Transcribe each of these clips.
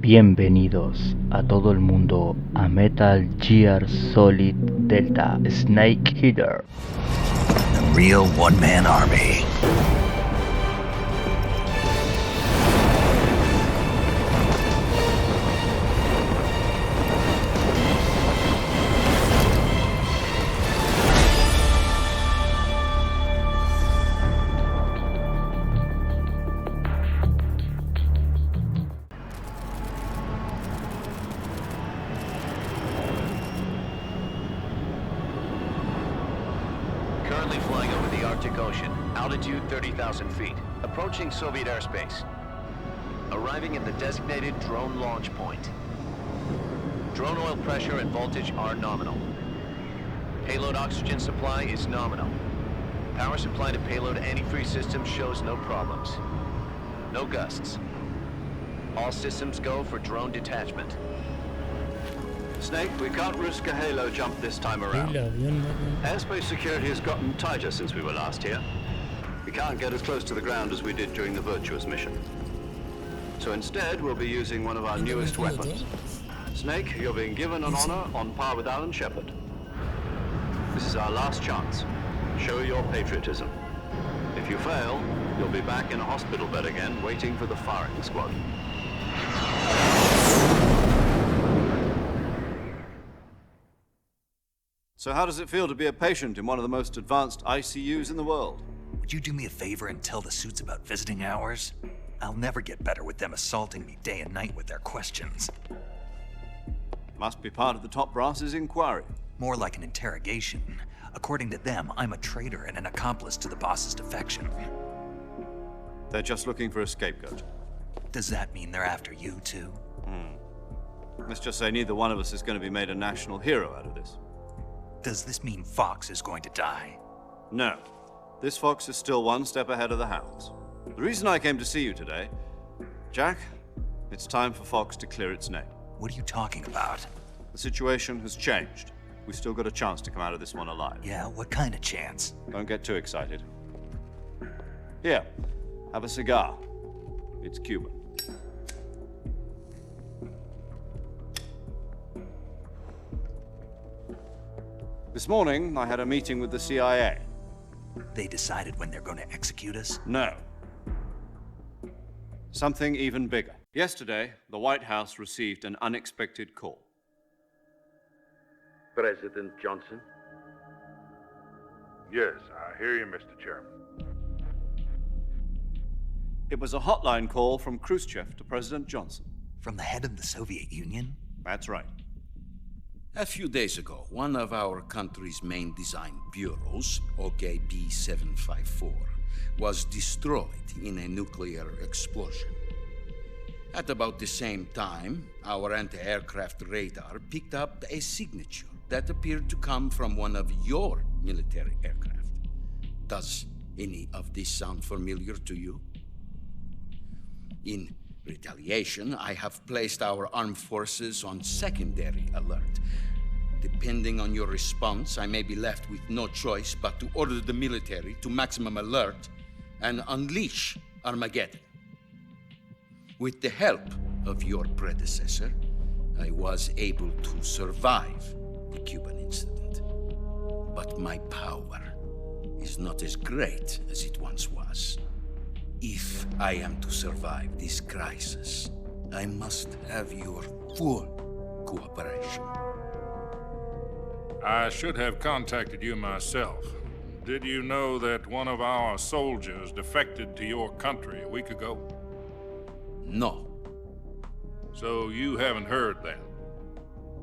Bienvenidos a todo el mundo a Metal Gear Solid Delta Snake Eater. A real one-man army. Currently flying over the Arctic Ocean, altitude 30,000 feet, approaching Soviet airspace. Arriving at the designated drone launch point. Drone oil pressure and voltage are nominal. Payload oxygen supply is nominal. Power supply to payload antifreeze system shows no problems. No gusts. All systems go for drone detachment. Snake, we can't risk a halo jump this time around. Airspace security has gotten tighter since we were last here. We can't get as close to the ground as we did during the Virtuous mission. So instead, we'll be using one of our newest weapons. Snake, you're being given an honor on par with Alan Shepard. This is our last chance. Show your patriotism. If you fail, you'll be back in a hospital bed again, waiting for the firing squad. So how does it feel to be a patient in one of the most advanced ICUs in the world? Would you do me a favor and tell the suits about visiting hours? I'll never get better with them assaulting me day and night with their questions. Must be part of the top brass's inquiry. More like an interrogation. According to them, I'm a traitor and an accomplice to the boss's defection. They're just looking for a scapegoat. Does that mean they're after you too? Let's just say neither one of us is going to be made a national hero out of this. Does this mean Fox is going to die? No. This fox is still one step ahead of the hounds. The reason I came to see you today, Jack, it's time for Fox to clear its name. What are you talking about? The situation has changed. We've still got a chance to come out of this one alive. Yeah, what kind of chance? Don't get too excited. Here, have a cigar. It's Cuban. This morning, I had a meeting with the CIA. They decided when they're going to execute us? No. Something even bigger. Yesterday, the White House received an unexpected call. President Johnson? Yes, I hear you, Mr. Chairman. It was a hotline call from Khrushchev to President Johnson. From the head of the Soviet Union? That's right. A few days ago, one of our country's main design bureaus, OKB 754, was destroyed in a nuclear explosion. At about the same time, our anti-aircraft radar picked up a signature that appeared to come from one of your military aircraft. Does any of this sound familiar to you? In retaliation, I have placed our armed forces on secondary alert. Depending on your response, I may be left with no choice but to order the military to maximum alert and unleash Armageddon. With the help of your predecessor, I was able to survive the Cuban incident. But my power is not as great as it once was. If I am to survive this crisis, I must have your full cooperation. I should have contacted you myself. Did you know that one of our soldiers defected to your country a week ago? No. So you haven't heard then.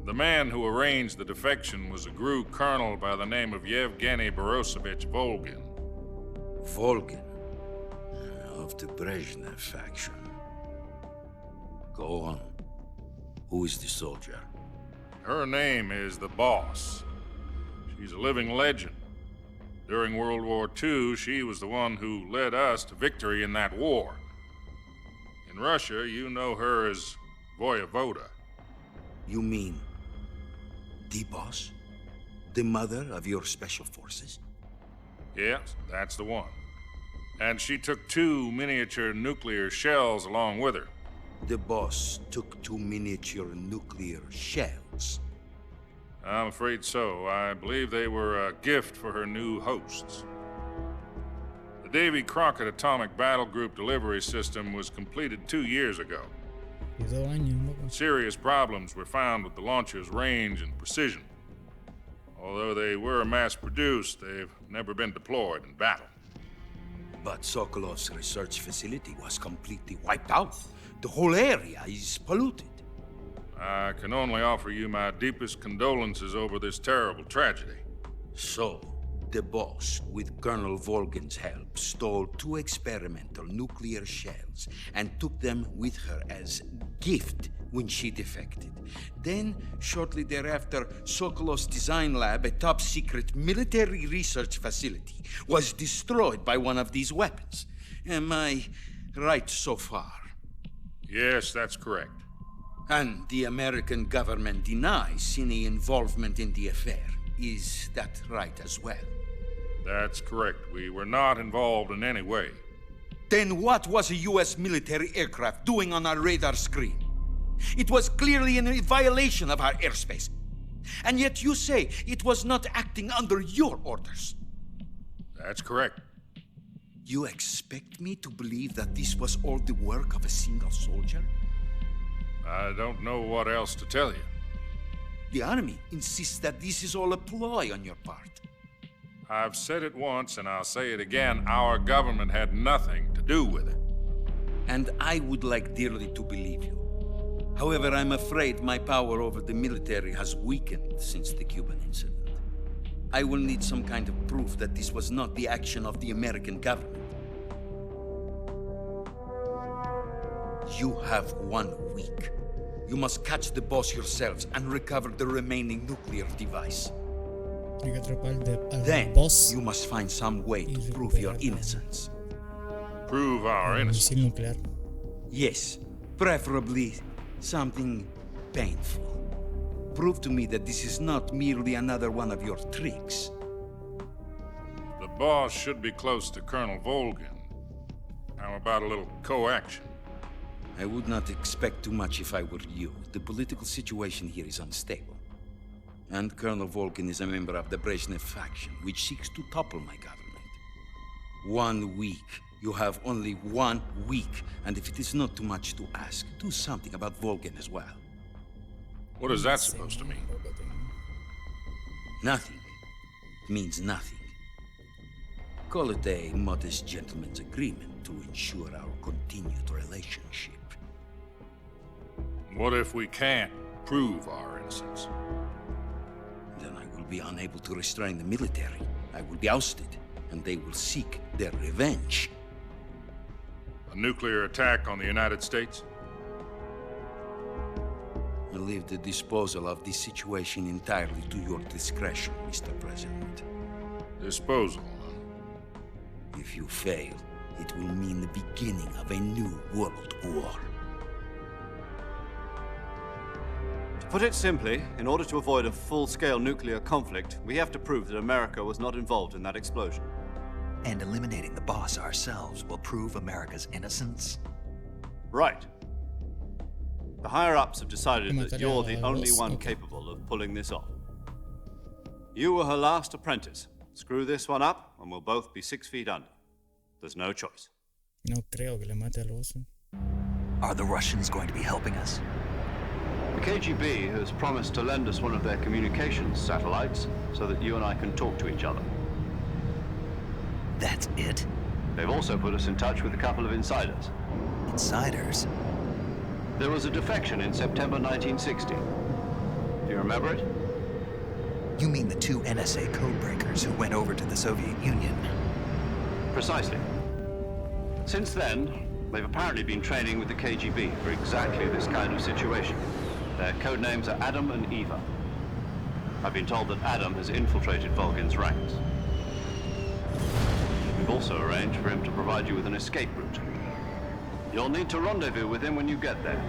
The man who arranged the defection was a GRU colonel by the name of Yevgeny Borosovich Volgin. Volgin, of the Brezhnev faction. Go on. Who is the soldier? Her name is the Boss. She's a living legend. During World War II, she was the one who led us to victory in that war. In Russia, you know her as Voyevoda. You mean the boss? The mother of your special forces? Yes, that's the one. And she took 2 miniature nuclear shells along with her. The boss took 2 miniature nuclear shells. I'm afraid so. I believe they were a gift for her new hosts. The Davy Crockett Atomic Battle Group delivery system was completed 2 years ago. Serious problems were found with the launcher's range and precision. Although they were mass-produced, they've never been deployed in battle. But Sokolov's research facility was completely wiped out. The whole area is polluted. I can only offer you my deepest condolences over this terrible tragedy. So, the boss, with Colonel Volgin's help, stole 2 experimental nuclear shells and took them with her as gift when she defected. Then, shortly thereafter, Sokolov's design lab, a top-secret military research facility, was destroyed by one of these weapons. Am I right so far? Yes, that's correct. And the American government denies any involvement in the affair. Is that right as well? That's correct. We were not involved in any way. Then what was a U.S. military aircraft doing on our radar screen? It was clearly in violation of our airspace. And yet you say it was not acting under your orders. That's correct. You expect me to believe that this was all the work of a single soldier? I don't know what else to tell you. The Army insists that this is all a ploy on your part. I've said it once and I'll say it again. Our government had nothing to do with it. And I would like dearly to believe you. However, I'm afraid my power over the military has weakened since the Cuban incident. I will need some kind of proof that this was not the action of the American government. You have 1 week. You must catch the boss yourselves and recover the remaining nuclear device. Then, you must find some way to prove your innocence. Prove our innocence? Yes, preferably something painful. Prove to me that this is not merely another one of your tricks. The boss should be close to Colonel Volgin. How about a little co-action? I would not expect too much if I were you. The political situation here is unstable. And Colonel Volgin is a member of the Brezhnev faction, which seeks to topple my government. 1 week. You have only 1 week. And if it is not too much to ask, do something about Volgin as well. What is that supposed to mean? Nothing. It means nothing. Call it a modest gentleman's agreement to ensure our continued relationship. What if we can't prove our innocence? Then I will be unable to restrain the military. I will be ousted, and they will seek their revenge. A nuclear attack on the United States? I leave the disposal of this situation entirely to your discretion, Mr. President. Disposal? If you fail, it will mean the beginning of a new world war. To put it simply, in order to avoid a full-scale nuclear conflict, we have to prove that America was not involved in that explosion. And eliminating the boss ourselves will prove America's innocence? Right. The higher-ups have decided that you're the only one capable of pulling this off. You were her last apprentice. Screw this one up, and we'll both be 6 feet under. There's no choice. No creo que le mate al oso. Are the Russians going to be helping us? The KGB has promised to lend us one of their communications satellites so that you and I can talk to each other. That's it? They've also put us in touch with a couple of insiders. Insiders? There was a defection in September 1960. Do you remember it? You mean the 2 NSA codebreakers who went over to the Soviet Union? Precisely. Since then, they've apparently been training with the KGB for exactly this kind of situation. Their code names are Adam and Eva. I've been told that Adam has infiltrated Volgin's ranks. We've also arranged for him to provide you with an escape route. You'll need to rendezvous with him when you get there.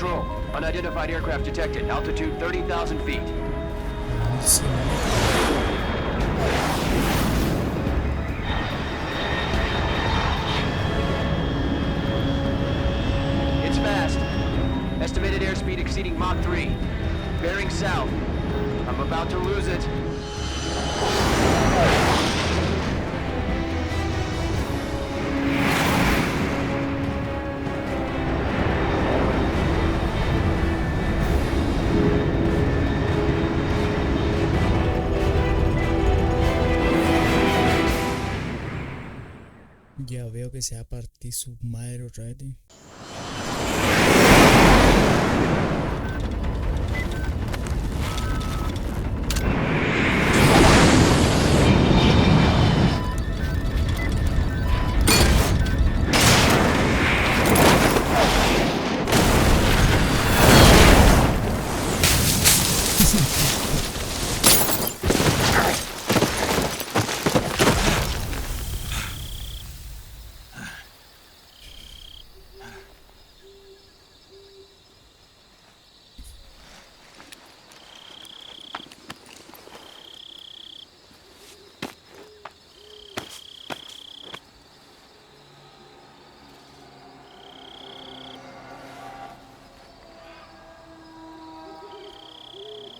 Control, unidentified aircraft detected. Altitude 30,000 feet. It's fast. Estimated airspeed exceeding Mach 3. Bearing south. I'm about to lose it. Ya veo que se va a partir su madre otra vez, tío.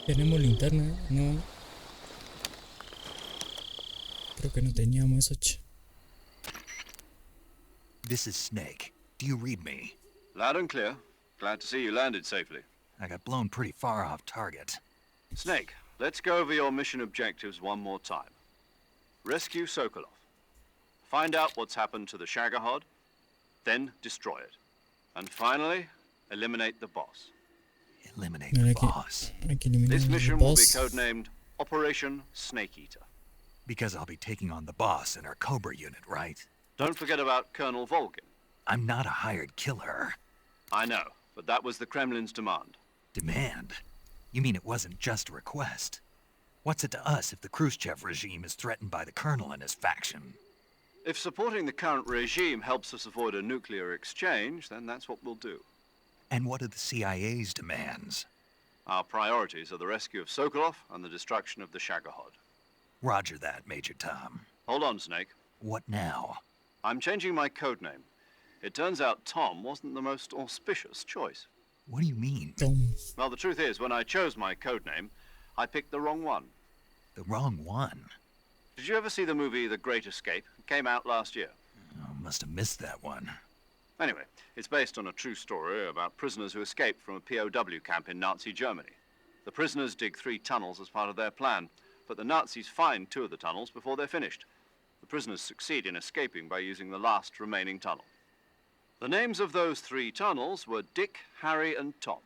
Tenemos linterna, ¿eh? No. Creo que no teníamos eso, che. This is Snake. Do you read me? Loud and clear. Glad to see you landed safely. I got blown pretty far off target. Snake, let's go over your mission objectives one more time. Rescue Sokolov. Find out what's happened to the Shagohod, then destroy it. And finally, eliminate the boss. Eliminate the boss. This mission will be codenamed Operation Snake Eater. Because I'll be taking on the boss in our Cobra unit, right? Don't forget about Colonel Volgin. I'm not a hired killer. I know, but that was the Kremlin's demand. Demand? You mean it wasn't just a request? What's it to us if the Khrushchev regime is threatened by the Colonel and his faction? If supporting the current regime helps us avoid a nuclear exchange, then that's what we'll do. And what are the CIA's demands? Our priorities are the rescue of Sokolov and the destruction of the Shagohod. Roger that, Major Tom. Hold on, Snake. What now? I'm changing my codename. It turns out Tom wasn't the most auspicious choice. What do you mean? Tom. Well, the truth is, when I chose my codename, I picked the wrong one. The wrong one? Did you ever see the movie The Great Escape? It came out last year. Oh, must have missed that one. Anyway, it's based on a true story about prisoners who escaped from a POW camp in Nazi Germany. The prisoners dig 3 tunnels as part of their plan, but the Nazis find 2 of the tunnels before they're finished. The prisoners succeed in escaping by using the last remaining tunnel. The names of those 3 tunnels were Dick, Harry, and Tom.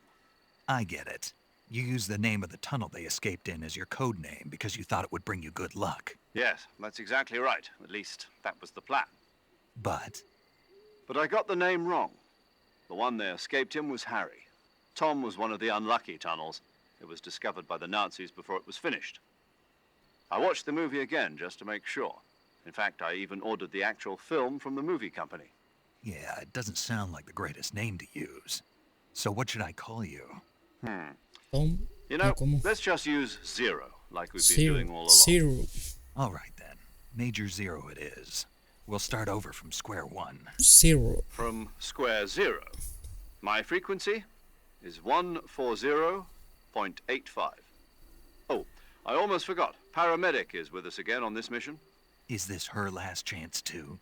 I get it. You used the name of the tunnel they escaped in as your code name because you thought it would bring you good luck. Yes, that's exactly right. At least, that was the plan. But I got the name wrong. The one they escaped in was Harry. Tom was one of the unlucky tunnels. It was discovered by the Nazis before it was finished. I watched the movie again just to make sure. In fact, I even ordered the actual film from the movie company. yeah, it doesn't sound like the greatest name to use. So what should I call you? Tom. You know, ¿Cómo? let's just use Zero, like we've been doing all along. Zero. All right then. Major Zero it is. We'll start over from square one. Zero. From square 0. My frequency is 140.85. Oh, I almost forgot. Paramedic is with us again on this mission. Is this her last chance too?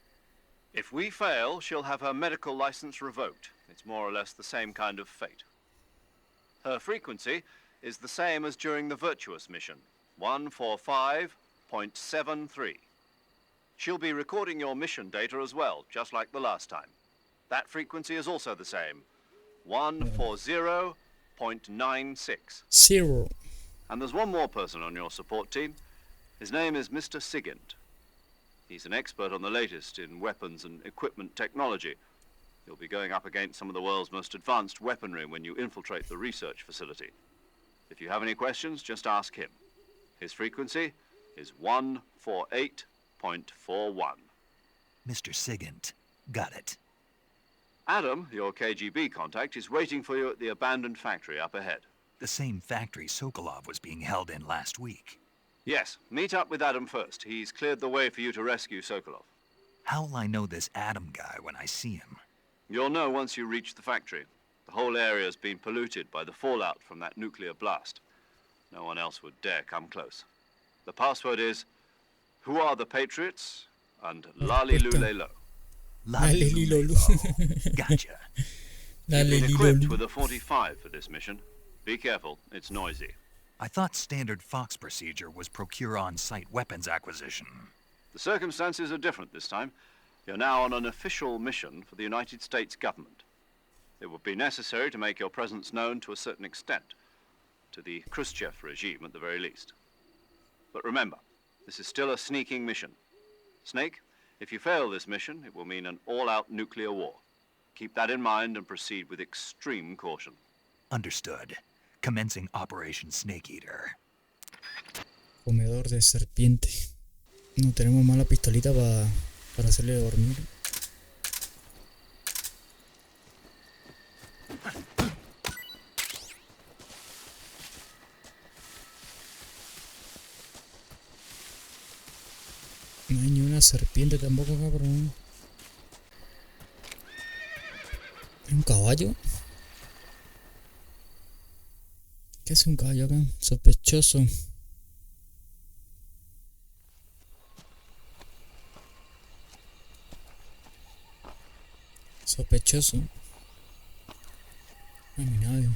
If we fail, she'll have her medical license revoked. It's more or less the same kind of fate. Her frequency is the same as during the Virtuous mission, 145.73. She'll be recording your mission data as well, just like the last time. That frequency is also the same, 140.96. Zero. And there's one more person on your support team. His name is Mr. Sigint. He's an expert on the latest in weapons and equipment technology. You'll be going up against some of the world's most advanced weaponry when you infiltrate the research facility. If you have any questions, just ask him. His frequency is 148.41. Mr. Sigint. Got it. Adam, your KGB contact, is waiting for you at the abandoned factory up ahead. The same factory Sokolov was being held in last week. Yes, meet up with Adam first. He's cleared the way for you to rescue Sokolov. How'll I know this Adam guy when I see him? You'll know once you reach the factory. The whole area's been polluted by the fallout from that nuclear blast. No one else would dare come close. The password is, "Who are the Patriots?" and "Lali Lulelo." Lalelilolu. Gotcha. You've been equipped with Lalelilolu. a 45 for this mission. Be careful, it's noisy. I thought standard Fox procedure was procure on-site weapons acquisition. The circumstances are different this time. You're now on an official mission for the United States government. It would be necessary to make your presence known to a certain extent, to the Khrushchev regime at the very least. But remember, this is still a sneaking mission. Snake, if you fail this mission, it will mean an all-out nuclear war. Keep that in mind and proceed with extreme caution. Understood. Commencing Operation Snake Eater. Comedor de serpiente. No tenemos más la pistolita para hacerle dormir. No hay ni una serpiente tampoco, cabrón. ¿Hay un caballo? ¿Qué hace un caballo acá? Sospechoso. Sospechoso. No hay nadie.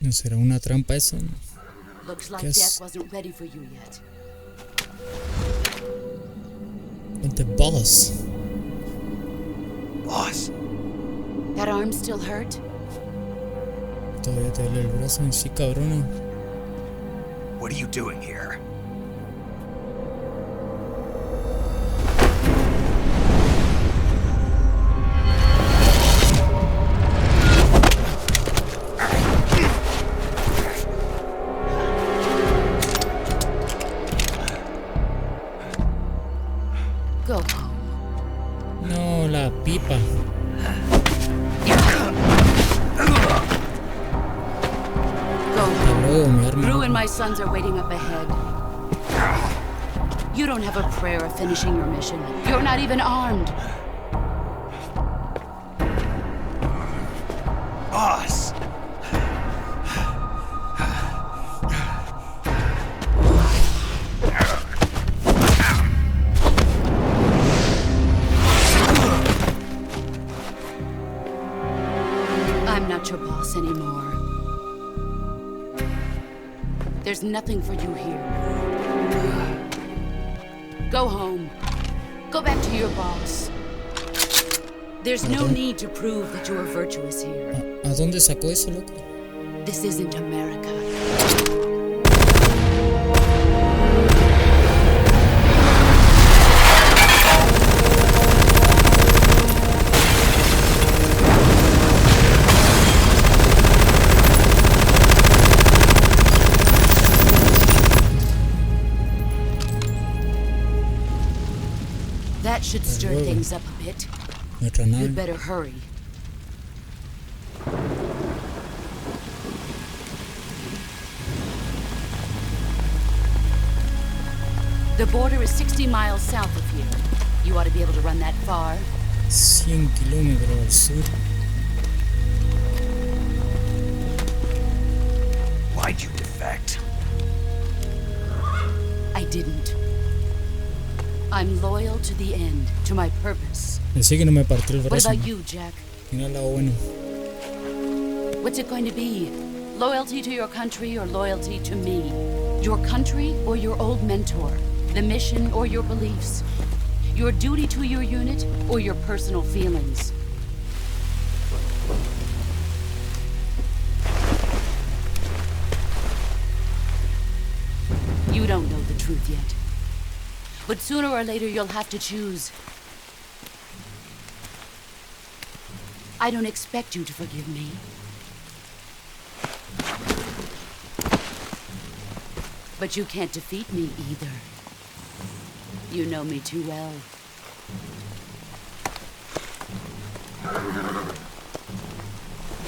¿No será una trampa eso? Looks like Guess- death wasn't ready for you yet. But the boss. Boss, That arm still hurt? Todavía te duele el brazo en sí, cabrona. what are you doing here? Go home. No, la pipa. Go Hasta home. luego, mi arma. Drew and my sons are waiting up ahead. You don't have a prayer of finishing your mission. You're not even armed. Boss! I'm not your boss anymore. There's nothing for you here. Go home. Go back to your boss. There's no need to prove that you are virtuous here. ¿A dónde sacó eso, loco? This isn't America. That should stir luego. things up a bit. Nuestra You'd nave. better hurry. The border is 60 miles south of here. You ought to be able to run that far. 100 kilómetros al sur. Why'd you defect? I didn't. I'm loyal to the end, to my purpose. Decí que no me partió el What brazo. about you, Jack? Mira el lado bueno. What's it going to be? Loyalty to your country or loyalty to me? Your country or your old mentor? The mission or your beliefs? Your duty to your unit or your personal feelings? You don't know the truth yet. But sooner or later you'll have to choose. I don't expect you to forgive me. But you can't defeat me either. You know me too well.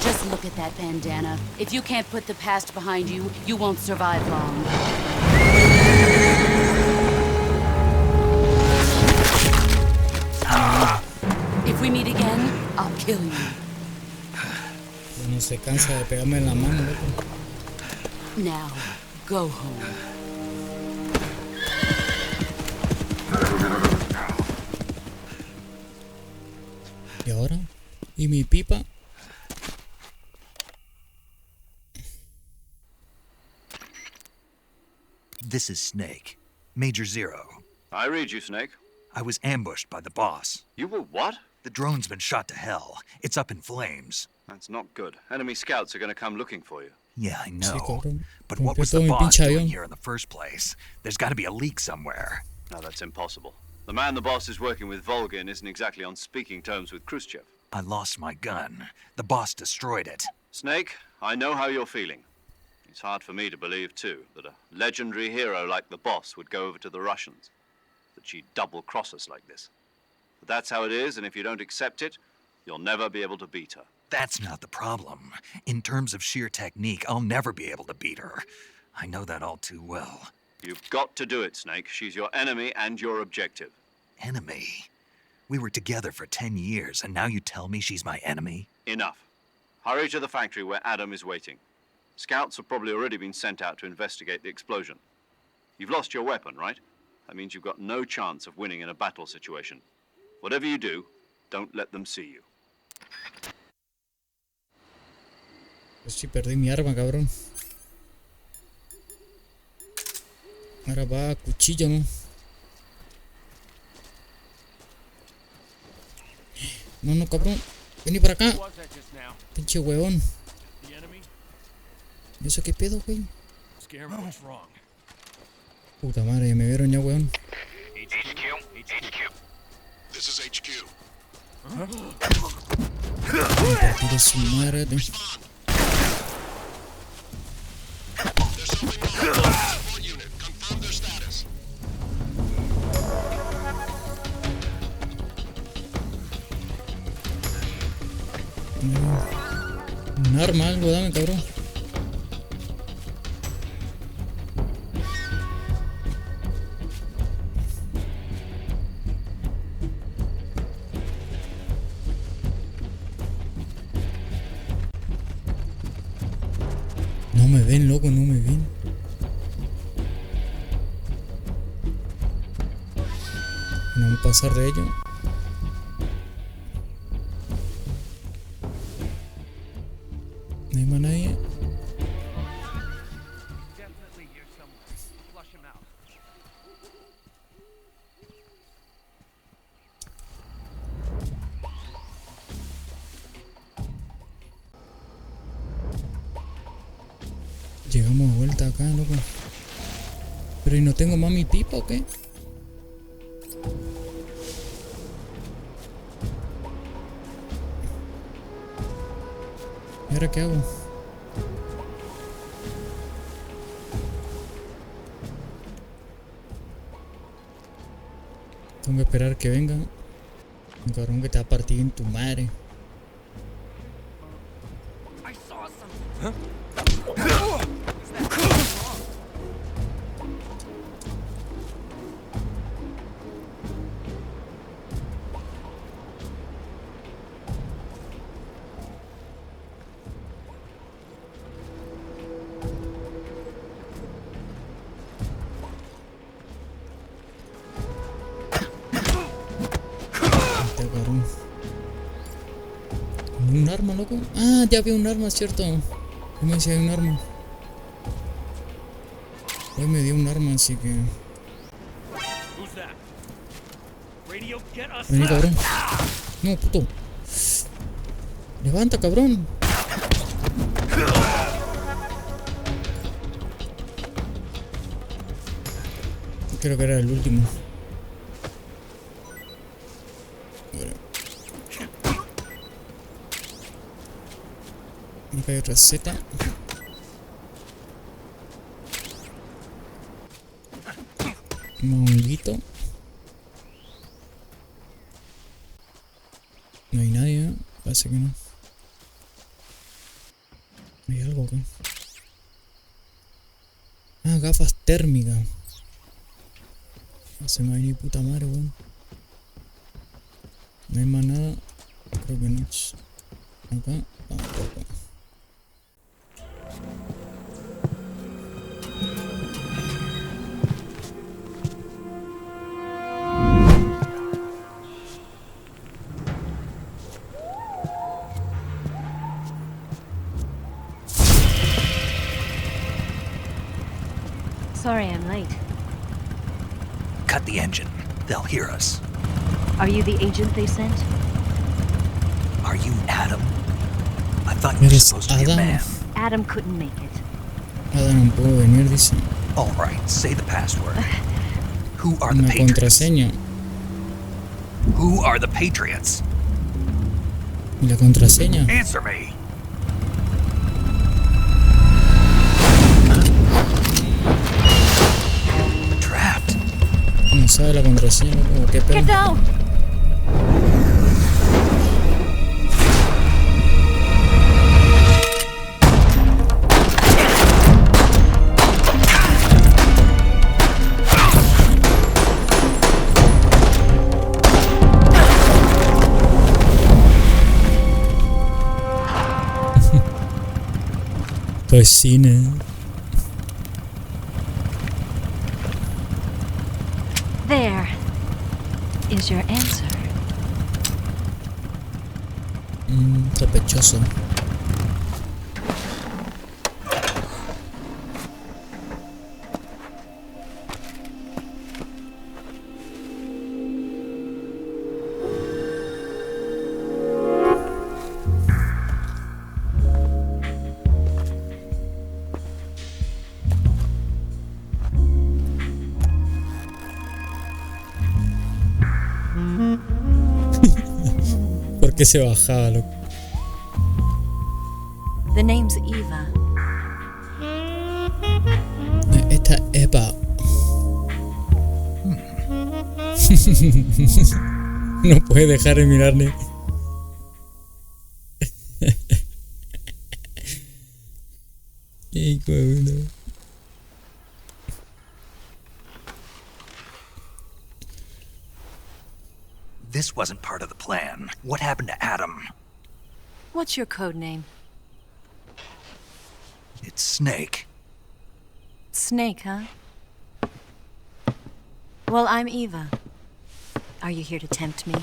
Just look at that bandana. If you can't put the past behind you, you won't survive long. If we meet again, I'll kill you. No se cansa de pegarme en la mano, loco. Now, go home. ¿Y ahora? ¿Y mi pipa? This is Snake. Major Zero. I read you, Snake. I was ambushed by the boss. You were what? The drone's been shot to hell. It's up in flames. That's not good. Enemy scouts are going to come looking for you. Yeah, I know. cabrón. But what was Rompí the todo mi boss pinche doing avión. here in the first place? There's got to be a leak somewhere. No, that's impossible. The man the boss is working with, Volgin, isn't exactly on speaking terms with Khrushchev. I lost my gun. The boss destroyed it. Snake, I know how you're feeling. It's hard for me to believe, too, that a legendary hero like the boss would go over to the Russians. That she'd double-cross us like this. But that's how it is, and if you don't accept it, you'll never be able to beat her. That's not the problem. In terms of sheer technique, I'll never be able to beat her. I know that all too well. You've got to do it, Snake. She's your enemy and your objective. Enemy? We were together for 10 years, and now you tell me she's my enemy? Enough. Hurry to the factory where Adam is waiting. Scouts have probably already been sent out to investigate the explosion. You've lost your weapon, right? That means you've got no chance of winning in a battle situation. Whatever you do, don't let them see you. Pues sí, perdí mi arma, cabrón. Ahora va a cuchillo, ¿no? No, no, cabrón. Vení para acá. Pinche huevón. ¿Y eso qué pedo, güey? Puta madre, ya me vieron ya, weón. HQ. This is HQ. Partir su madre. There's something wrong with the support unit. Confirm their status. Un arma, algo, dame, cabrón. No me ven, loco, no me ven. No me pasar de ello. No hay más nadie. Llegamos de vuelta acá, loco. Pero ¿y no tengo más mi pipa o qué? ¿Y ahora qué hago? Tengo que esperar que venga. Un cabrón que te va a partir en tu madre. ¿Un arma, loco? Ah, ya había un arma, ¿cierto? Yo me decía, hay un arma. Hoy me dio un arma, así que... Vení, cabrón. No, puto. Levanta, cabrón. Creo que era el último. Acá hay otra Z. Un honguito. No hay nadie, ¿eh? Parece que no. ¿Hay algo acá? Ah, gafas térmicas. No se me va ni puta madre, weón. No hay más nada. Creo que no. Acá tampoco. Sorry I'm late. Cut the engine. They'll hear us. Are you the agent they sent? Are you Adam? I thought you were supposed to be a man. Adam couldn't make it. Adam no puedo venir, dice. All right, say the password. Who are the Una Patriots? contraseña. Who are the Patriots? ¿Y la contraseña? Answer me. Trapped. No sabe la contraseña, loco. ¿Qué pedo? Get down! Pues cine. There is your answer. Sospechoso. ¿Por qué se bajaba, loco? The name's Eva. Esta Eva. No puede dejar de mirarle. Hijo de puta. This wasn't part of the plan. What happened to Adam? What's your code name? It's Snake. Snake, huh? Well, I'm Eva. Are you here to tempt me?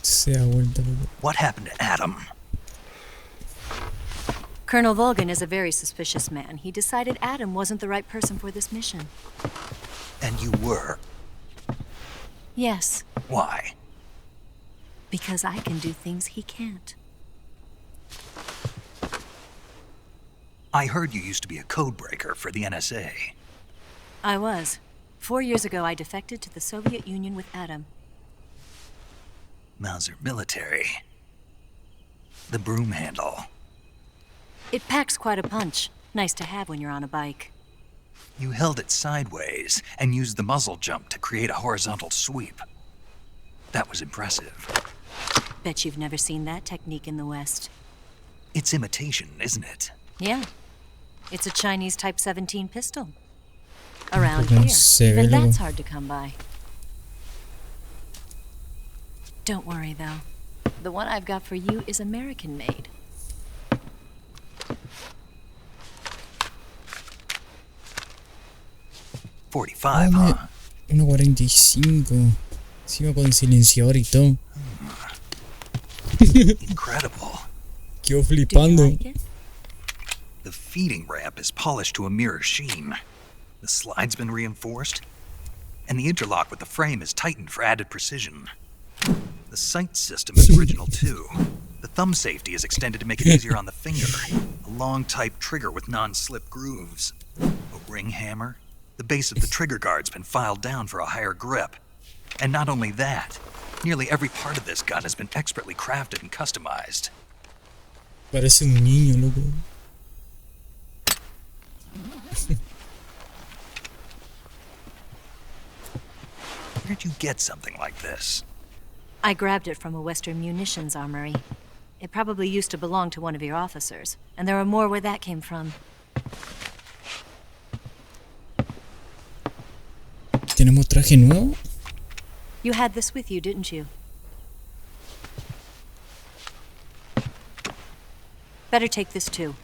Se ha vuelto loco. What happened to Adam? Colonel Volgan is a very suspicious man. He decided Adam wasn't the right person for this mission. And you were. Yes, Why? because I can do things he can't. I heard you used to be a codebreaker for the NSA. I was. 4 years ago, I defected to the Soviet Union with Adam. Mauser military. The broom handle. It packs quite a punch. Nice to have when you're on a bike. You held it sideways and used the muzzle jump to create a horizontal sweep. That was impressive. Bet you've never seen that technique in the West. It's imitation, isn't it? Yeah. It's a Chinese Type 17 pistol. Around No here, sé, even loco. that's hard to come by. Don't worry, though. The one I've got for you is American-made. .45, huh? Una 45. Encima con silenciador y todo. Incredible. Quedo Do you flipando. like it? The feeding ramp is polished to a mirror sheen. The slide's been reinforced, and the interlock with the frame is tightened for added precision. The sight system is original too. The thumb safety is extended to make it easier on the finger. A long type trigger with non-slip grooves. A ring hammer. The base of the trigger guard's been filed down for a higher grip. And not only that, Nearly every part of this gun has been expertly crafted and customized. Parece un niño, loco. Where did you get something like this? I grabbed it from a Western munitions armory. It probably used to belong to one of your officers, and there are more where that came from. ¿Tenemos traje nuevo? You had this with you, didn't you? Better take this too.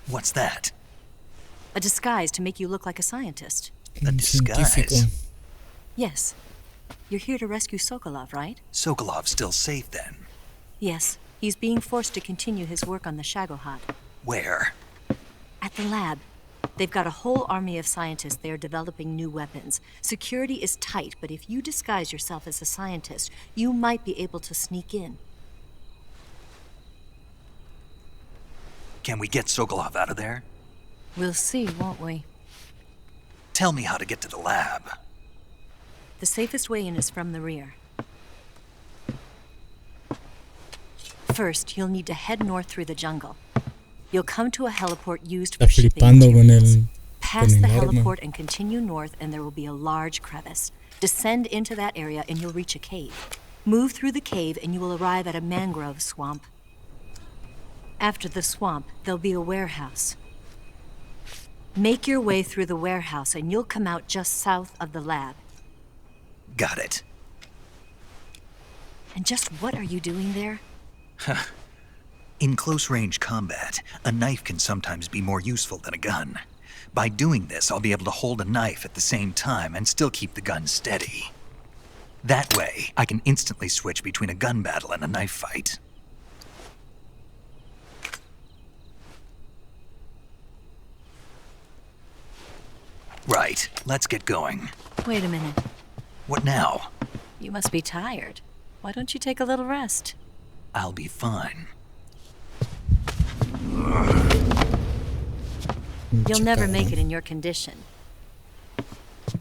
What's that? A disguise to make you look like a scientist. A disguise? Yes. You're here to rescue Sokolov, right? Sokolov's still safe then? Yes. He's being forced to continue his work on the Shagohod. Where? At the lab. They've got a whole army of scientists there developing new weapons. Security is tight, but if you disguise yourself as a scientist, you might be able to sneak in. Can we get Sokolov out of there? We'll see, won't we? Tell me how to get to the lab. The safest way in is from the rear. First, you'll need to head north through the jungle. You'll come to a heliport used for shipping materials. Pass the heliport and continue north, and there will be a large crevice. Descend into that area and you'll reach a cave. Move through the cave and you will arrive at a mangrove swamp. After the swamp, there'll be a warehouse. Make your way through the warehouse and you'll come out just south of the lab. Got it. And just what are you doing there? In close-range combat, a knife can sometimes be more useful than a gun. By doing this, I'll be able to hold a knife at the same time and still keep the gun steady. That way, I can instantly switch between a gun battle and a knife fight. Right, let's get going. Wait a minute. What now? You must be tired. Why don't you take a little rest? I'll be fine. You'll never make it in your condition.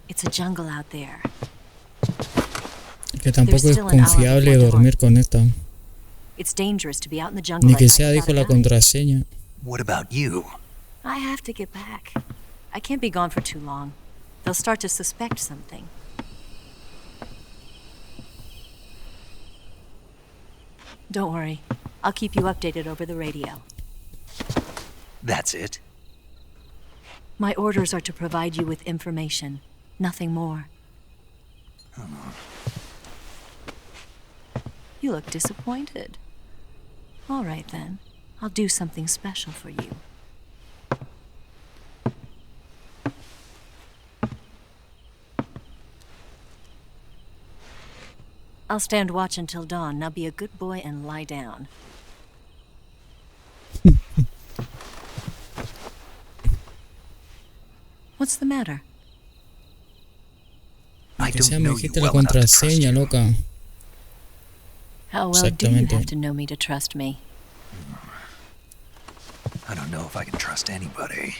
It's a jungle out there. Que tampoco es confiable dormir con esta. It's dangerous to be out in the jungle. Ni que sea dijo la contraseña. What about you? I have to get back. I can't be gone for too long. They'll start to suspect something. Don't worry. I'll keep you updated over the radio. That's it? My orders are to provide you with information. Nothing more. You look disappointed. All right then. I'll do something special for you. I'll stand watch until dawn. Now be a good boy and lie down. What's the matter? I Que sea don't me know you dijiste la well enough to trust contraseña, you. loca. How well do you have to know me to trust me? I don't know if I can trust anybody.